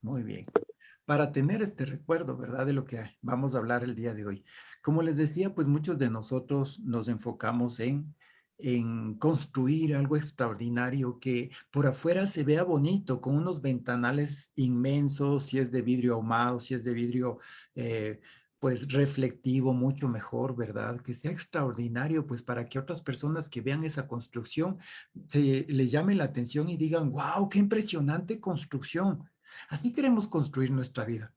Muy bien. Para tener este recuerdo, ¿verdad? De lo que vamos a hablar el día de hoy. Como les decía, pues muchos de nosotros nos enfocamos en construir algo extraordinario que por afuera se vea bonito, con unos ventanales inmensos, si es de vidrio ahumado, si es de vidrio, eh, pues reflectivo, mucho mejor, ¿verdad? Que sea extraordinario, pues para que otras personas que vean esa construcción se les llame la atención y digan, wow, qué impresionante construcción. Así queremos construir nuestra vida,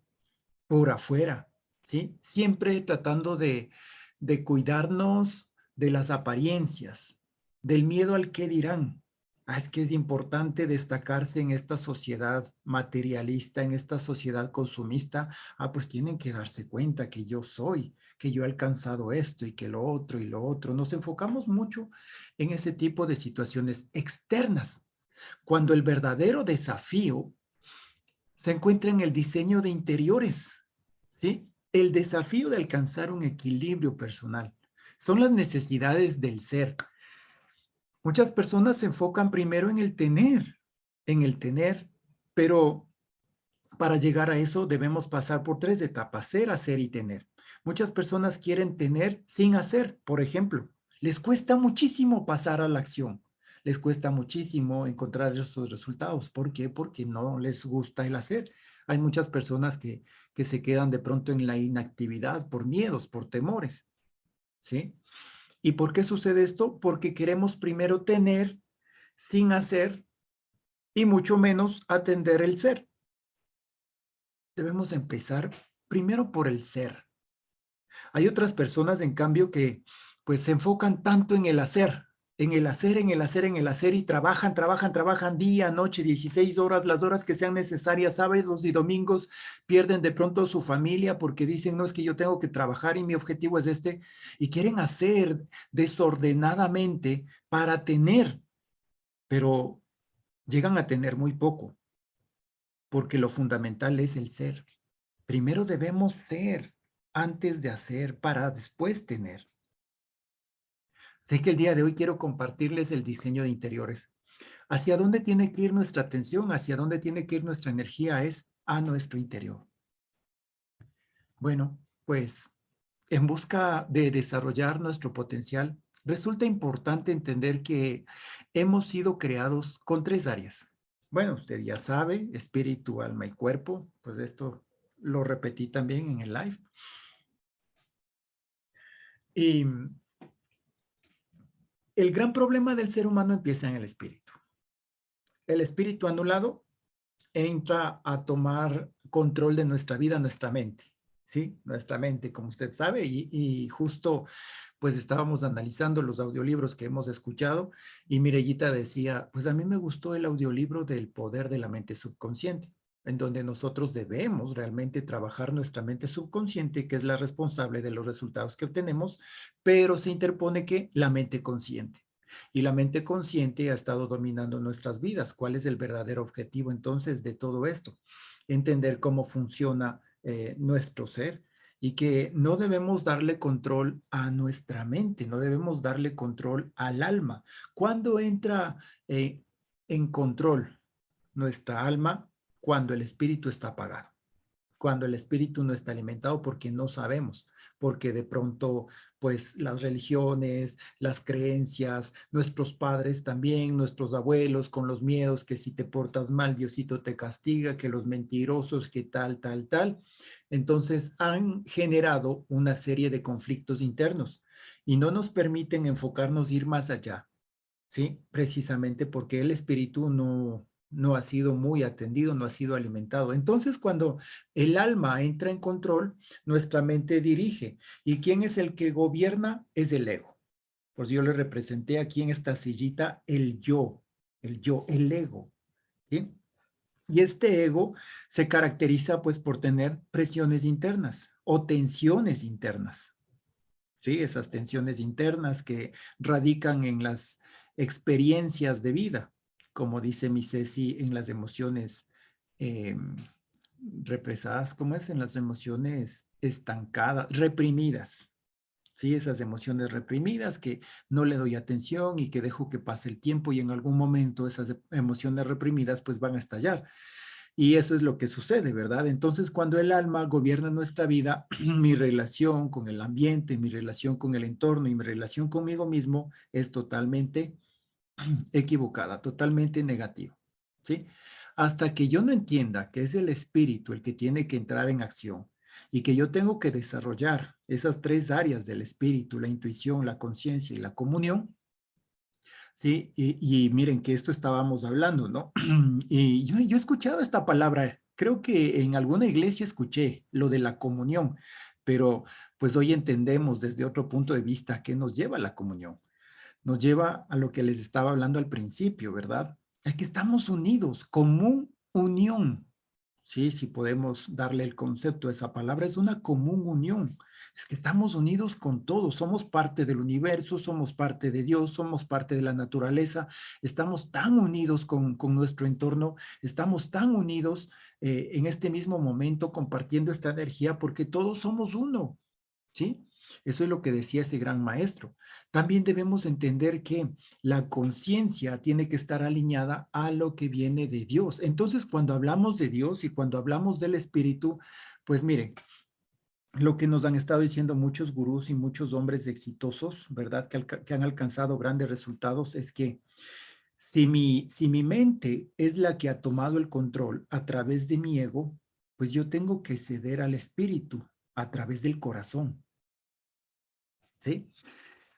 por afuera, ¿sí? Siempre tratando de cuidarnos de las apariencias, del miedo al qué dirán. Es que es importante destacarse en esta sociedad materialista, en esta sociedad consumista. Pues tienen que darse cuenta que yo soy, que yo he alcanzado esto y que lo otro y lo otro. Nos enfocamos mucho en ese tipo de situaciones externas, cuando el verdadero desafío se encuentra en el diseño de interiores, ¿sí? El desafío de alcanzar un equilibrio personal. Son las necesidades del ser. Muchas personas se enfocan primero en el tener, pero para llegar a eso debemos pasar por tres etapas: ser, hacer y tener. Muchas personas quieren tener sin hacer, por ejemplo. Les cuesta muchísimo pasar a la acción. Les cuesta muchísimo encontrar esos resultados. ¿Por qué? Porque no les gusta el hacer. Hay muchas personas que se quedan de pronto en la inactividad por miedos, por temores, ¿sí? ¿Y por qué sucede esto? Porque queremos primero tener sin hacer y mucho menos atender el ser. Debemos empezar primero por el ser. Hay otras personas, en cambio, que pues se enfocan tanto en el hacer, en el hacer, en el hacer, en el hacer y trabajan, trabajan, trabajan día, noche, 16 horas, las horas que sean necesarias, sábados y domingos, pierden de pronto su familia porque dicen, no, es que yo tengo que trabajar y mi objetivo es este, y quieren hacer desordenadamente para tener, pero llegan a tener muy poco, porque lo fundamental es el ser. Primero debemos ser antes de hacer para después tener. Sé que el día de hoy quiero compartirles el diseño de interiores. ¿Hacia dónde tiene que ir nuestra atención? ¿Hacia dónde tiene que ir nuestra energía? Es a nuestro interior. Bueno, pues en busca de desarrollar nuestro potencial, resulta importante entender que hemos sido creados con tres áreas. Bueno, usted ya sabe, espíritu, alma y cuerpo, pues esto lo repetí también en el live. Y el gran problema del ser humano empieza en el espíritu. El espíritu anulado entra a tomar control de nuestra vida, nuestra mente, ¿sí? Nuestra mente, como usted sabe, y justo pues estábamos analizando los audiolibros que hemos escuchado y Mirellita decía, pues a mí me gustó el audiolibro del poder de la mente subconsciente, en donde nosotros debemos realmente trabajar nuestra mente subconsciente, que es la responsable de los resultados que obtenemos, pero se interpone que la mente consciente. Y la mente consciente ha estado dominando nuestras vidas. ¿Cuál es el verdadero objetivo entonces de todo esto? Entender cómo funciona nuestro ser y que no debemos darle control a nuestra mente, no debemos darle control al alma. ¿Cuándo entra en control nuestra alma? Cuando el espíritu está apagado, cuando el espíritu no está alimentado, porque no sabemos, porque de pronto pues las religiones, las creencias, nuestros padres también, nuestros abuelos con los miedos, que si te portas mal Diosito te castiga, que los mentirosos, que tal, tal, tal. Entonces han generado una serie de conflictos internos y no nos permiten enfocarnos, ir más allá, ¿sí? Precisamente porque el espíritu no ha sido muy atendido, no ha sido alimentado. Entonces, cuando el alma entra en control, nuestra mente dirige. ¿Y quién es el que gobierna? Es el ego. Pues yo le representé aquí en esta sillita el yo, el ego, ¿sí? Y este ego se caracteriza pues por tener presiones internas o tensiones internas. ¿Sí? Esas tensiones internas que radican en las experiencias de vida, como dice mi Ceci, en las emociones eh, represadas, ¿cómo es? En las emociones estancadas, reprimidas. Sí, esas emociones reprimidas que no le doy atención y que dejo que pase el tiempo y en algún momento esas emociones reprimidas pues van a estallar. Y eso es lo que sucede, ¿verdad? Entonces, cuando el alma gobierna nuestra vida, mi relación con el ambiente, mi relación con el entorno y mi relación conmigo mismo es totalmente equivocada, totalmente negativa, ¿sí? Hasta que yo no entienda que es el espíritu el que tiene que entrar en acción y que yo tengo que desarrollar esas tres áreas del espíritu, la intuición, la conciencia y la comunión, ¿sí? Y miren que esto estábamos hablando, ¿no? Y yo he escuchado esta palabra, creo que en alguna iglesia escuché lo de la comunión, pero pues hoy entendemos desde otro punto de vista qué nos lleva a la comunión. Nos lleva a lo que les estaba hablando al principio, ¿verdad? A que estamos unidos, común unión. Sí, si podemos darle el concepto a esa palabra, es una común unión. Es que estamos unidos con todos, somos parte del universo, somos parte de Dios, somos parte de la naturaleza, estamos tan unidos con nuestro entorno, estamos tan unidos en este mismo momento compartiendo esta energía porque todos somos uno. ¿Sí? Eso es lo que decía ese gran maestro. También debemos entender que la conciencia tiene que estar alineada a lo que viene de Dios. Entonces, cuando hablamos de Dios y cuando hablamos del Espíritu, pues miren, lo que nos han estado diciendo muchos gurús y muchos hombres exitosos, ¿verdad? Que han alcanzado grandes resultados, es que si mi mente es la que ha tomado el control a través de mi ego, pues yo tengo que ceder al Espíritu a través del corazón. ¿Sí?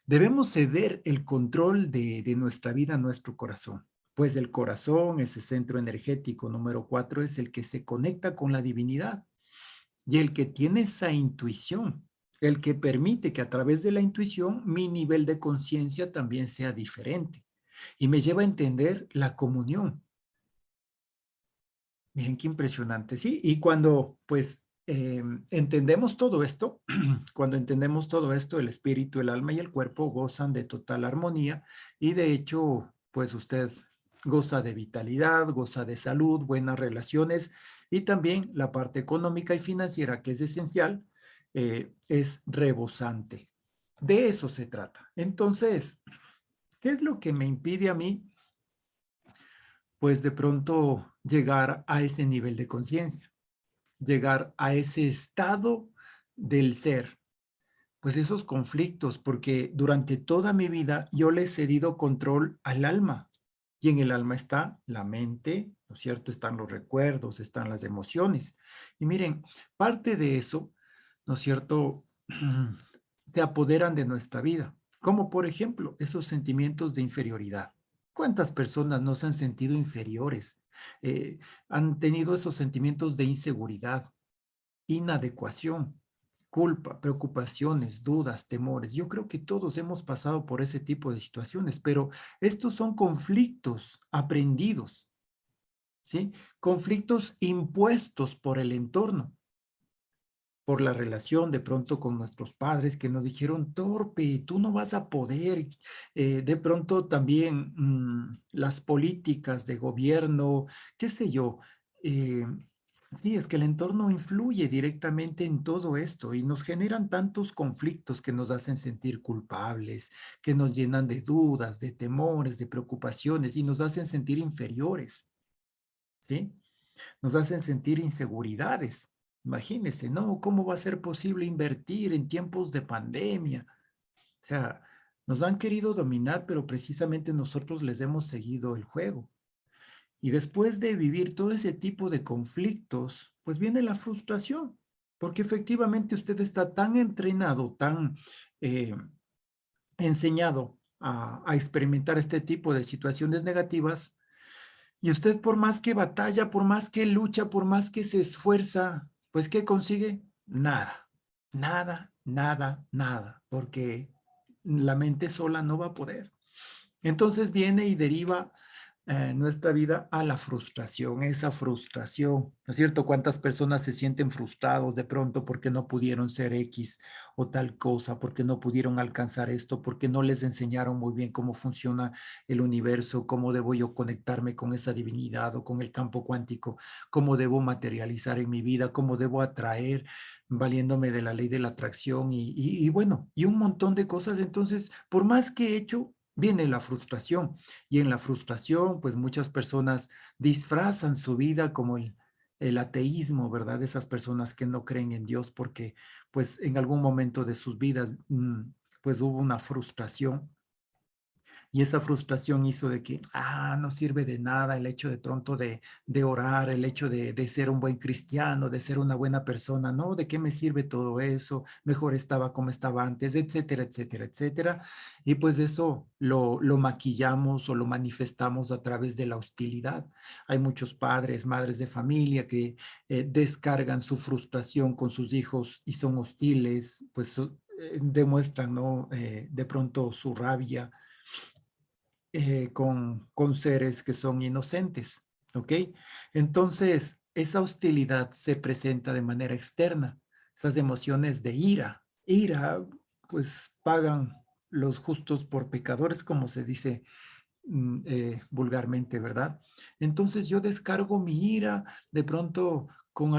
Debemos ceder el control de nuestra vida a nuestro corazón, pues el corazón, ese centro energético número 4, es el que se conecta con la divinidad y el que tiene esa intuición, el que permite que a través de la intuición mi nivel de conciencia también sea diferente y me lleva a entender la comunión. Miren qué impresionante, ¿sí? Y cuando pues entendemos todo esto, cuando entendemos todo esto, el espíritu, el alma y el cuerpo gozan de total armonía y de hecho, pues usted goza de vitalidad, goza de salud, buenas relaciones y también la parte económica y financiera que es esencial, es rebosante. De eso se trata. Entonces, ¿qué es lo que me impide a mí pues de pronto llegar a ese nivel de conciencia, llegar a ese estado del ser? Pues esos conflictos, porque durante toda mi vida yo le he cedido control al alma y en el alma está la mente, ¿no es cierto? Están los recuerdos, están las emociones. Y miren, parte de eso, ¿no es cierto? Se apoderan de nuestra vida, como por ejemplo esos sentimientos de inferioridad. ¿Cuántas personas no se han sentido inferiores? Eh, Han tenido esos sentimientos de inseguridad, inadecuación, culpa, preocupaciones, dudas, temores. Yo creo que todos hemos pasado por ese tipo de situaciones, pero estos son conflictos aprendidos, ¿sí? Conflictos impuestos por el entorno, por la relación de pronto con nuestros padres que nos dijeron, torpe, tú no vas a poder. De pronto también las políticas de gobierno, qué sé yo. Sí, es que el entorno influye directamente en todo esto y nos generan tantos conflictos que nos hacen sentir culpables, que nos llenan de dudas, de temores, de preocupaciones y nos hacen sentir inferiores, ¿sí? Nos hacen sentir inseguridades. Imagínense, ¿no? ¿Cómo va a ser posible invertir en tiempos de pandemia? O sea, nos han querido dominar, pero precisamente nosotros les hemos seguido el juego. Y después de vivir todo ese tipo de conflictos, pues viene la frustración, porque efectivamente usted está tan entrenado, tan eh, enseñado a experimentar este tipo de situaciones negativas, y usted por más que batalla, por más que lucha, por más que se esfuerza, pues ¿qué consigue? Nada, nada, nada, nada, porque la mente sola no va a poder. Entonces viene y deriva nuestra vida a la frustración, esa frustración, ¿no es cierto? ¿Cuántas personas se sienten frustrados de pronto porque no pudieron ser X o tal cosa, porque no pudieron alcanzar esto, porque no les enseñaron muy bien cómo funciona el universo, cómo debo yo conectarme con esa divinidad o con el campo cuántico, cómo debo materializar en mi vida, cómo debo atraer, valiéndome de la ley de la atracción y bueno, y un montón de cosas. Entonces, por más que he hecho, viene la frustración y en la frustración, pues muchas personas disfrazan su vida como el ateísmo, ¿verdad? Esas personas que no creen en Dios porque pues en algún momento de sus vidas pues hubo una frustración y esa frustración hizo de que, no sirve de nada el hecho de pronto de orar, el hecho de ser un buen cristiano, de ser una buena persona, ¿no? ¿De qué me sirve todo eso? Mejor estaba como estaba antes, etcétera, etcétera, etcétera. Y pues eso lo maquillamos o lo manifestamos a través de la hostilidad. Hay muchos padres, madres de familia que descargan su frustración con sus hijos y son hostiles, pues demuestran, ¿no? De pronto su rabia con seres que son inocentes, ¿ok? Entonces, esa hostilidad se presenta de manera externa, esas emociones de ira, pues pagan los justos por pecadores, como se dice vulgarmente, ¿verdad? Entonces yo descargo mi ira de pronto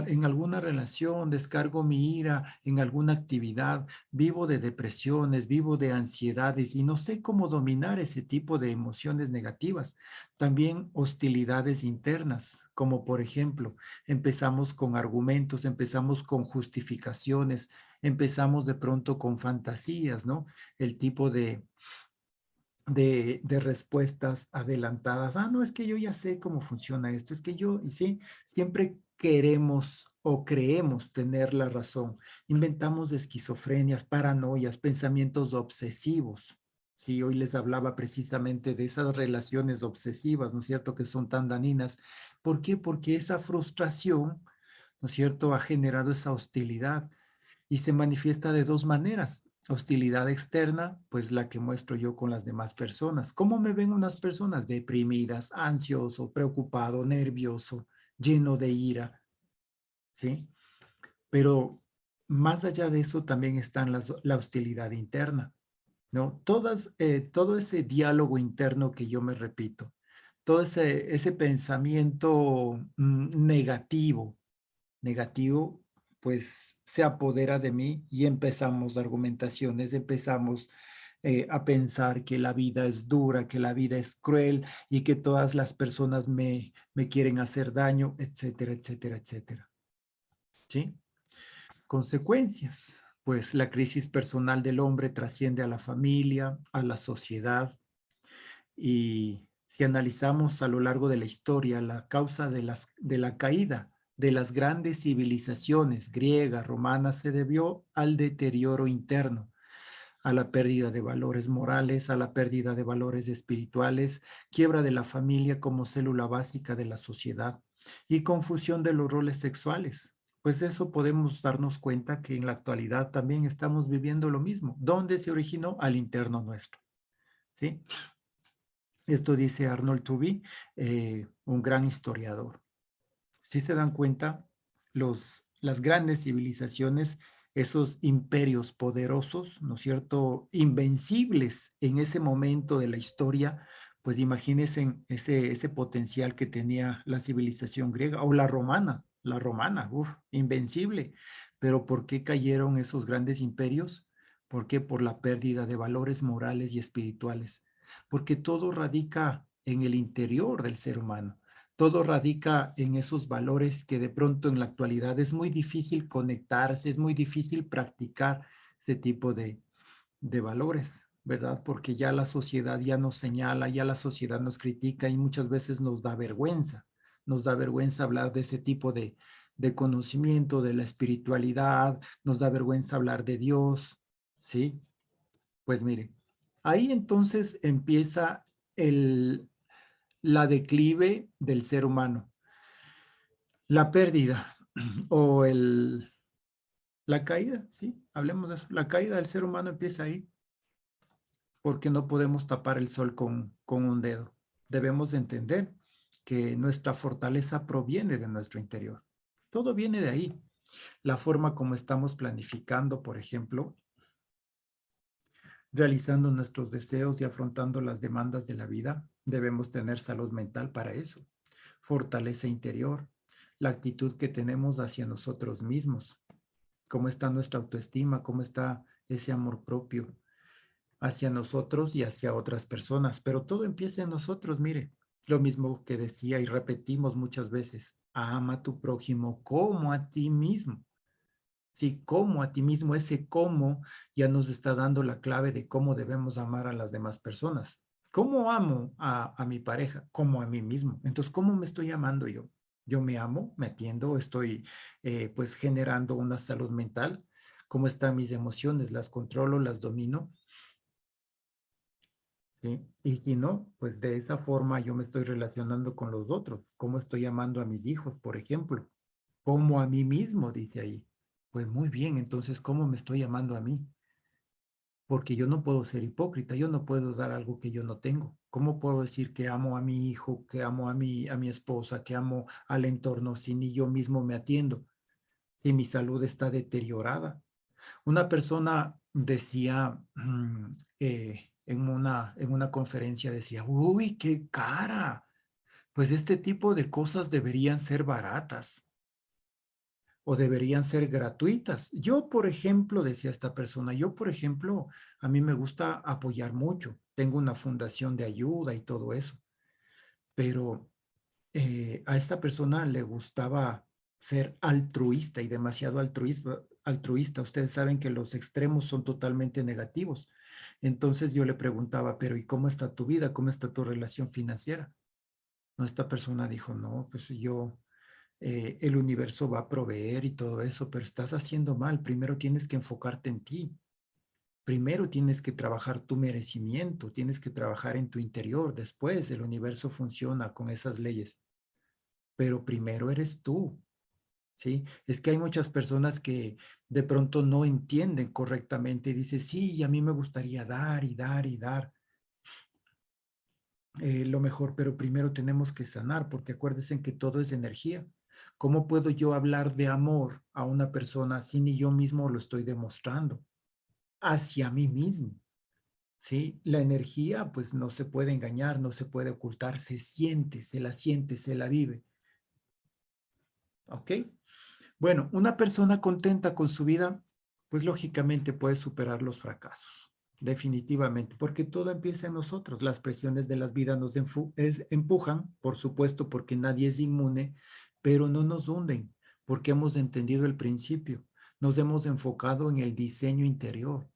en alguna relación, descargo mi ira en alguna actividad, vivo de depresiones, vivo de ansiedades y no sé cómo dominar ese tipo de emociones negativas. También hostilidades internas, como por ejemplo, empezamos con argumentos, empezamos con justificaciones, empezamos de pronto con fantasías, ¿no? El tipo de respuestas adelantadas. No, es que yo ya sé cómo funciona esto, es que yo, y sí, siempre queremos o creemos tener la razón. Inventamos esquizofrenias, paranoias, pensamientos obsesivos. Sí, hoy les hablaba precisamente de esas relaciones obsesivas, ¿no es cierto?, que son tan dañinas. ¿Por qué? Porque esa frustración, ¿no es cierto?, ha generado esa hostilidad y se manifiesta de dos maneras. Hostilidad externa, pues la que muestro yo con las demás personas. ¿Cómo me ven unas personas deprimidas, ansioso, preocupado, nervioso, lleno de ira? ¿Sí? Pero más allá de eso también está la hostilidad interna, ¿no? Todo ese diálogo interno que yo me repito, todo ese pensamiento negativo, pues se apodera de mí y empezamos argumentaciones, empezamos a pensar que la vida es dura, que la vida es cruel y que todas las personas me quieren hacer daño, etcétera, etcétera, etcétera. ¿Sí? Consecuencias. Pues la crisis personal del hombre trasciende a la familia, a la sociedad, y si analizamos a lo largo de la historia la causa de la caída de las grandes civilizaciones griega, romana, se debió al deterioro interno, a la pérdida de valores morales, a la pérdida de valores espirituales, quiebra de la familia como célula básica de la sociedad y confusión de los roles sexuales. Pues eso podemos darnos cuenta que en la actualidad también estamos viviendo lo mismo. ¿Dónde se originó? Al interno nuestro. ¿Sí? Esto dice Arnold Tooby, un gran historiador. Si se dan cuenta, las grandes civilizaciones, esos imperios poderosos, ¿no es cierto?, invencibles en ese momento de la historia, pues imagínense ese potencial que tenía la civilización griega o la romana, invencible. Pero ¿por qué cayeron esos grandes imperios? ¿Por qué? Por la pérdida de valores morales y espirituales. Porque todo radica en el interior del ser humano. Todo radica en esos valores que de pronto en la actualidad es muy difícil conectarse, es muy difícil practicar ese tipo de valores, ¿verdad? Porque ya la sociedad ya nos señala, ya la sociedad nos critica y muchas veces nos da vergüenza hablar de ese tipo de conocimiento, de la espiritualidad, nos da vergüenza hablar de Dios, ¿sí? Pues mire, ahí entonces empieza el, la declive del ser humano, la pérdida o la caída, ¿sí? Hablemos de eso. La caída del ser humano empieza ahí porque no podemos tapar el sol con un dedo. Debemos entender que nuestra fortaleza proviene de nuestro interior. Todo viene de ahí. La forma como estamos planificando, por ejemplo, realizando nuestros deseos y afrontando las demandas de la vida, debemos tener salud mental para eso. Fortaleza interior, la actitud que tenemos hacia nosotros mismos, cómo está nuestra autoestima, cómo está ese amor propio hacia nosotros y hacia otras personas. Pero todo empieza en nosotros, mire. Lo mismo que decía y repetimos muchas veces, ama a tu prójimo como a ti mismo. Sí, como a ti mismo, ese cómo ya nos está dando la clave de cómo debemos amar a las demás personas. ¿Cómo amo a mi pareja? Como a mí mismo. Entonces, ¿cómo me estoy amando yo? Yo me amo, me atiendo, estoy pues generando una salud mental. ¿Cómo están mis emociones? ¿Las controlo, las domino? ¿Sí? Y si no, pues de esa forma yo me estoy relacionando con los otros. ¿Cómo estoy amando a mis hijos, por ejemplo? Como a mí mismo, dice ahí. Pues muy bien, entonces, ¿cómo me estoy amando a mí? Porque yo no puedo ser hipócrita, yo no puedo dar algo que yo no tengo. ¿Cómo puedo decir que amo a mi hijo, que amo a mi esposa, que amo al entorno si ni yo mismo me atiendo, si mi salud está deteriorada? Una persona decía en una conferencia, decía, uy, qué cara. Pues este tipo de cosas deberían ser baratas o deberían ser gratuitas. Yo, por ejemplo, decía esta persona, yo, por ejemplo, a mí me gusta apoyar mucho. Tengo una fundación de ayuda y todo eso, pero a esta persona le gustaba ser altruista y demasiado altruista. Ustedes saben que los extremos son totalmente negativos. Entonces yo le preguntaba, pero ¿y cómo está tu vida? ¿Cómo está tu relación financiera? No, esta persona dijo, no, pues yo el universo va a proveer y todo eso, pero estás haciendo mal. Primero tienes que enfocarte en ti. Primero tienes que trabajar tu merecimiento, tienes que trabajar en tu interior. Después el universo funciona con esas leyes, pero primero eres tú, ¿sí? Es que hay muchas personas que de pronto no entienden correctamente y dicen, sí, a mí me gustaría dar y dar y dar lo mejor, pero primero tenemos que sanar, porque acuérdense que todo es energía. ¿Cómo puedo yo hablar de amor a una persona si ni yo mismo lo estoy demostrando hacia mí mismo? ¿Sí? La energía, pues no se puede engañar, no se puede ocultar, se siente, se la vive. ¿Ok? Bueno, una persona contenta con su vida, pues lógicamente puede superar los fracasos, definitivamente, porque todo empieza en nosotros. Las presiones de la vida nos empujan, por supuesto, porque nadie es inmune, pero no nos hunden, porque hemos entendido el principio. Nos hemos enfocado en el diseño interior.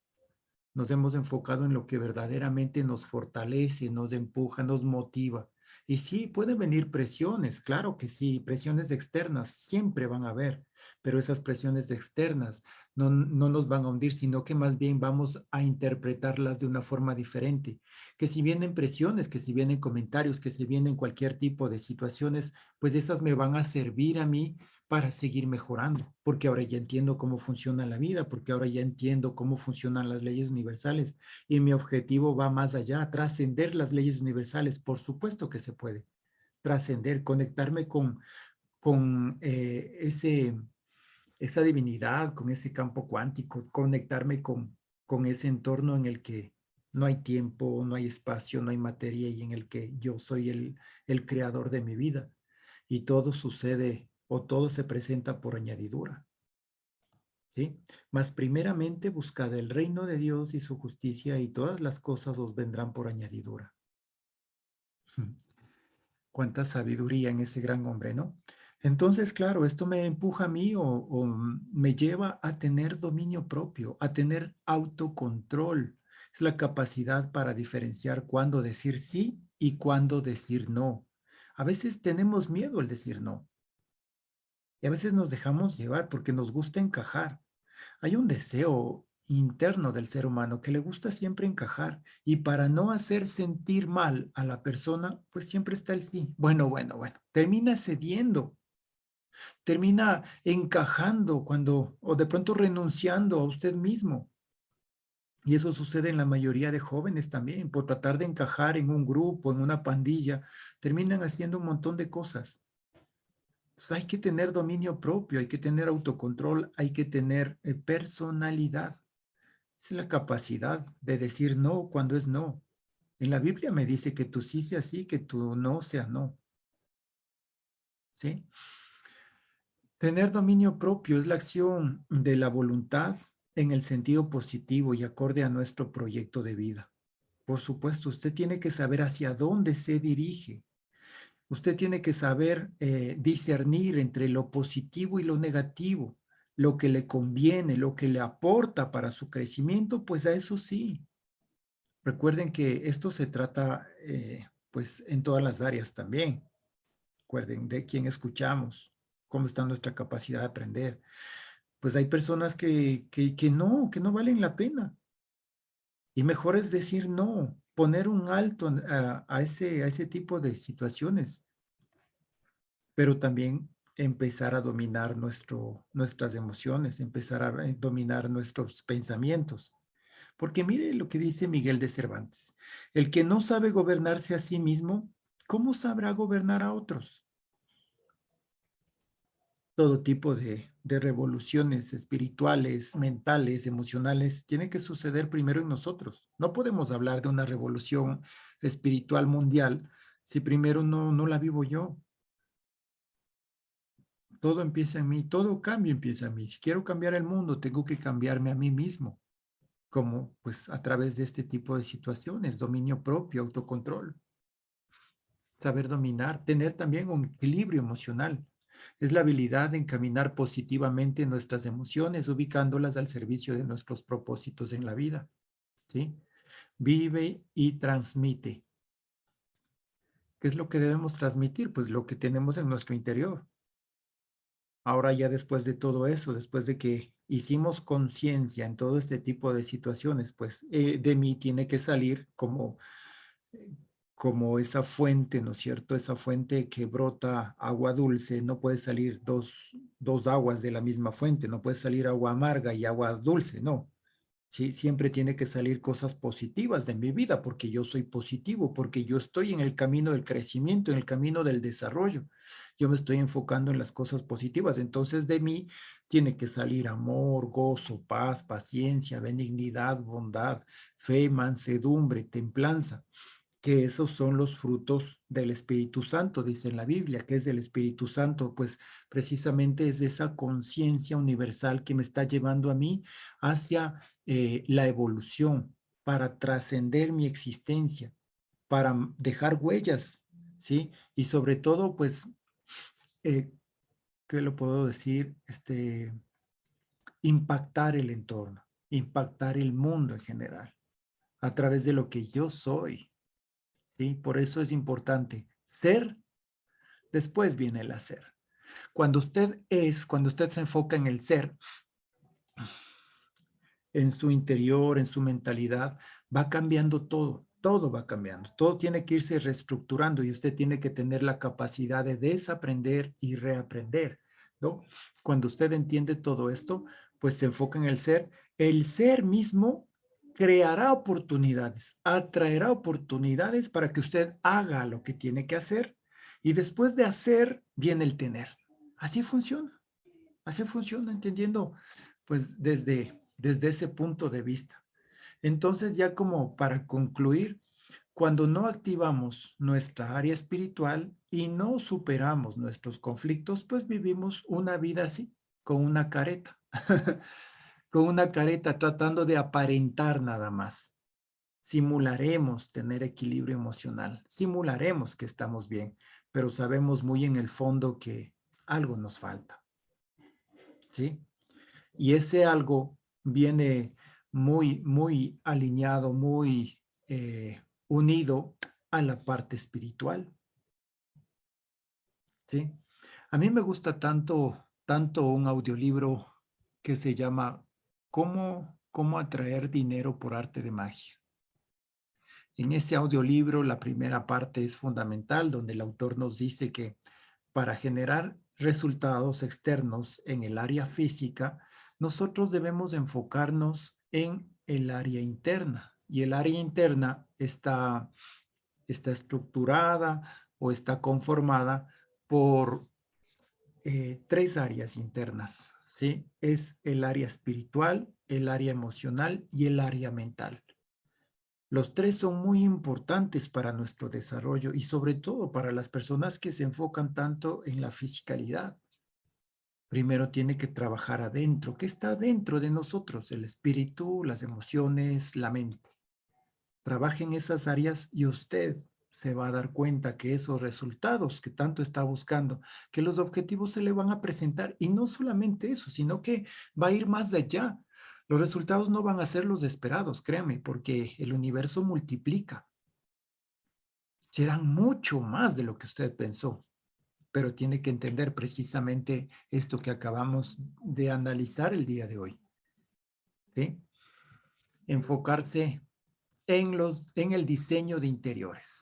Nos hemos enfocado en lo que verdaderamente nos fortalece, nos empuja, nos motiva. Y sí, pueden venir presiones, claro que sí, presiones externas siempre van a haber, pero esas presiones externas no nos van a hundir, sino que más bien vamos a interpretarlas de una forma diferente. Que si vienen presiones, que si vienen comentarios, que si vienen cualquier tipo de situaciones, pues esas me van a servir a mí para seguir mejorando, porque ahora ya entiendo cómo funciona la vida, porque ahora ya entiendo cómo funcionan las leyes universales y mi objetivo va más allá, trascender las leyes universales, por supuesto que se puede, trascender, conectarme con esa divinidad, con ese campo cuántico, conectarme con ese entorno en el que no hay tiempo, no hay espacio, no hay materia y en el que yo soy el creador de mi vida y todo sucede o todo se presenta por añadidura, ¿sí? Mas primeramente buscad el reino de Dios y su justicia y todas las cosas os vendrán por añadidura. Cuánta sabiduría en ese gran hombre, ¿no? Entonces, claro, esto me empuja a mí o me lleva a tener dominio propio, a tener autocontrol. Es la capacidad para diferenciar cuándo decir sí y cuándo decir no. A veces tenemos miedo al decir no y a veces nos dejamos llevar porque nos gusta encajar. Hay un deseo interno del ser humano que le gusta siempre encajar y para no hacer sentir mal a la persona, pues siempre está el sí. Bueno. Termina cediendo, termina encajando cuando, o de pronto renunciando a usted mismo. Y eso sucede en la mayoría de jóvenes también, por tratar de encajar en un grupo, en una pandilla, terminan haciendo un montón de cosas. Pues hay que tener dominio propio, hay que tener autocontrol, hay que tener personalidad. Es la capacidad de decir no cuando es no. En la Biblia me dice que tu sí sea sí, que tu no sea no. ¿Sí? Tener dominio propio es la acción de la voluntad en el sentido positivo y acorde a nuestro proyecto de vida. Por supuesto, usted tiene que saber hacia dónde se dirige. Usted tiene que saber discernir entre lo positivo y lo negativo, lo que le conviene, lo que le aporta para su crecimiento, pues a eso sí. Recuerden que esto se trata, pues, en todas las áreas también. Recuerden de quién escuchamos, cómo está nuestra capacidad de aprender. Pues hay personas que no valen la pena. Y mejor es decir no, poner un alto a ese tipo de situaciones, pero también empezar a dominar nuestras emociones, empezar a dominar nuestros pensamientos. Porque mire lo que dice Miguel de Cervantes, el que no sabe gobernarse a sí mismo, ¿cómo sabrá gobernar a otros? Todo tipo de revoluciones espirituales, mentales, emocionales, tiene que suceder primero en nosotros. No podemos hablar de una revolución espiritual mundial si primero no la vivo yo. Todo empieza en mí, todo cambio empieza en mí. Si quiero cambiar el mundo, tengo que cambiarme a mí mismo, como pues a través de este tipo de situaciones, dominio propio, autocontrol, saber dominar, tener también un equilibrio emocional. Es la habilidad de encaminar positivamente nuestras emociones, ubicándolas al servicio de nuestros propósitos en la vida, ¿sí? Vive y transmite. ¿Qué es lo que debemos transmitir? Pues lo que tenemos en nuestro interior. Ahora ya después de todo eso, después de que hicimos conciencia en todo este tipo de situaciones, pues de mí tiene que salir eh, como esa fuente, ¿no es cierto? Esa fuente que brota agua dulce, no puede salir dos aguas de la misma fuente, no puede salir agua amarga y agua dulce, no. Sí, siempre tiene que salir cosas positivas de mi vida porque yo soy positivo, porque yo estoy en el camino del crecimiento, en el camino del desarrollo. Yo me estoy enfocando en las cosas positivas. Entonces de mí tiene que salir amor, gozo, paz, paciencia, benignidad, bondad, fe, mansedumbre, templanza, que esos son los frutos del Espíritu Santo, dice en la Biblia, que es del Espíritu Santo, pues precisamente es esa conciencia universal que me está llevando a mí hacia la evolución, para trascender mi existencia, para dejar huellas, ¿sí? Y sobre todo, pues, eh, ¿qué lo puedo decir? Impactar el entorno, impactar el mundo en general, a través de lo que yo soy. ¿Sí? Por eso es importante ser, después viene el hacer. Cuando usted se enfoca en el ser, en su interior, en su mentalidad, va cambiando todo, todo va cambiando, todo tiene que irse reestructurando y usted tiene que tener la capacidad de desaprender y reaprender, ¿no? Cuando usted entiende todo esto, pues se enfoca en el ser mismo creará oportunidades, atraerá oportunidades para que usted haga lo que tiene que hacer y después de hacer viene el tener. Así funciona, entendiendo pues desde ese punto de vista. Entonces ya como para concluir, cuando no activamos nuestra área espiritual y no superamos nuestros conflictos, pues vivimos una vida así, con una careta, con una careta tratando de aparentar nada más. Simularemos tener equilibrio emocional, simularemos que estamos bien, pero sabemos muy en el fondo que algo nos falta, ¿sí? Y ese algo viene muy alineado, muy unido a la parte espiritual, ¿sí? A mí me gusta tanto un audiolibro que se llama ¿Cómo atraer dinero por arte de magia? En ese audiolibro, la primera parte es fundamental, donde el autor nos dice que para generar resultados externos en el área física, nosotros debemos enfocarnos en el área interna. Y el área interna está estructurada o está conformada por tres áreas internas, ¿sí? Es el área espiritual, el área emocional y el área mental. Los tres son muy importantes para nuestro desarrollo y sobre todo para las personas que se enfocan tanto en la fisicalidad. Primero tiene que trabajar adentro. ¿Qué está dentro de nosotros? El espíritu, las emociones, la mente. Trabaje en esas áreas y usted se va a dar cuenta que esos resultados que tanto está buscando, que los objetivos se le van a presentar y no solamente eso, sino que va a ir más allá. Los resultados no van a ser los esperados, créame, porque el universo multiplica. Serán mucho más de lo que usted pensó, pero tiene que entender precisamente esto que acabamos de analizar el día de hoy, ¿sí? Enfocarse en el diseño de interiores.